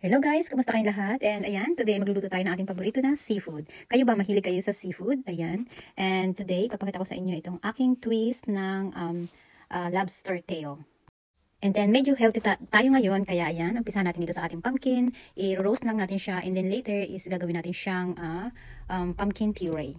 Hello guys, kumusta kayong lahat? And ayan, today magluluto tayo ng ating paborito na seafood. Kayo ba mahilig kayo sa seafood? Ayan. And today, papakita ko sa inyo itong aking twist ng lobster tail. And then, medyo healthy tayo ngayon, kaya ayan, umpisa natin dito sa ating pumpkin. I-roast lang natin siya, and then later is gagawin natin siyang pumpkin puree.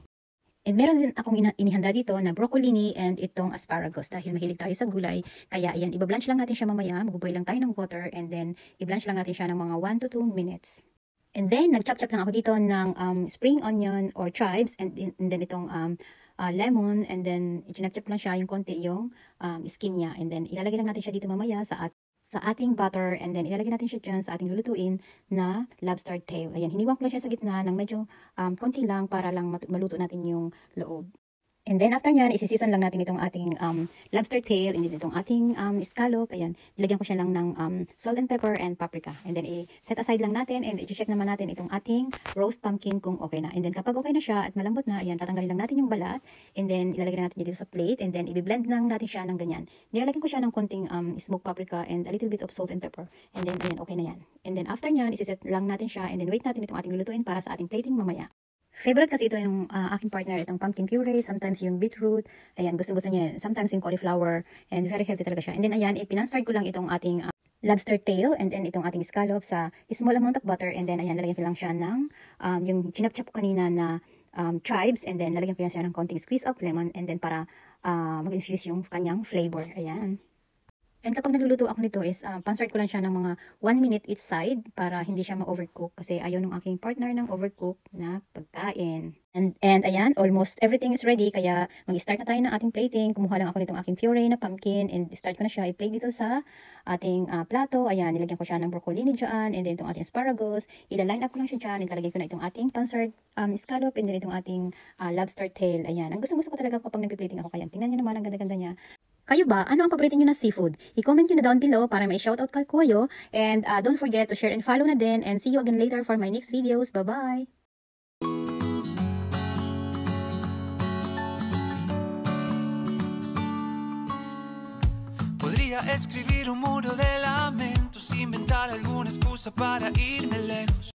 And meron din akong inihanda dito na broccoli and itong asparagus dahil mahilig tayo sa gulay. Kaya ayan, ibablanch lang natin siya mamaya. Mag-boil lang tayo ng water and then i-blanch lang natin siya ng mga 1 to 2 minutes. And then, nag-chop-chop lang ako dito ng spring onion or chives and then itong lemon, and then i-chop lang siya yung konti yung skin niya. And then, ilalagay lang natin siya dito mamaya sa ating butter, and then ilalagay natin siya dyan sa ating lulutuin na lobster tail. Ayan, hiniwang ko lang siya sa gitna ng medyo konti lang para lang maluto natin yung loob. And then after nyan, isi-season lang natin itong ating lobster tail, and then itong ating scallop. Ayan, nilagyan ko siya lang ng salt and pepper and paprika. And then i-set aside lang natin, and i-check naman natin itong ating roast pumpkin kung okay na. And then kapag okay na siya at malambot na, ayan, tatanggalin lang natin yung balat. And then ilalagay natin dito sa plate, and then i-blend lang natin siya ng ganyan. Nilalagyan ko siya ng konting smoked paprika and a little bit of salt and pepper. And then ayan, okay na yan. And then after nyan, isi-set lang natin siya, and then wait natin itong ating lulutuin para sa ating plating mamaya. Favorite kasi ito yung aking partner, itong pumpkin puree, sometimes yung beetroot, ayan, gusto-gusto niya, sometimes yung cauliflower, and very healthy talaga siya. And then ayan, ipinastart ko lang itong ating lobster tail, and then itong ating scallop sa small amount of butter, and then ayan, lalagyan ko lang siya ng yung chinap-chop ko kanina na chives, and then lalagyan ko yan siya ng konting squeeze of lemon, and then para mag-infuse yung kanyang flavor, ayan. And kapag nagluluto ako nito is, pan-start ko lang siya ng mga 1 minute each side para hindi siya ma-overcook kasi ayaw ng aking partner ng overcook na pagkain. And ayan, almost everything is ready, kaya mag-start na tayo ng ating plating. Kumuha lang ako nitong aking puree na pumpkin and start ko na siya i-plate dito sa ating plato. Ayan, nilagyan ko siya ng broccoli dyan, and then itong ating asparagus. Ila-line up ko lang siya dyan, and lalagay ko na itong ating pan-start scallop, and then itong ating lobster tail. Ayan, ang gusto-gusto ko talaga kapag nagpi-plating ako. Kaya tingnan nyo naman, ang ganda-ganda niya. Kayo ba? Ano ang paborito nyo na seafood? I-comment nyo na down below para may shoutout ko kayo. And don't forget to share and follow na din. And see you again later for my next videos. Bye-bye! Podría escribir un muro de lamentos, inventar alguna excusa para irme lejos.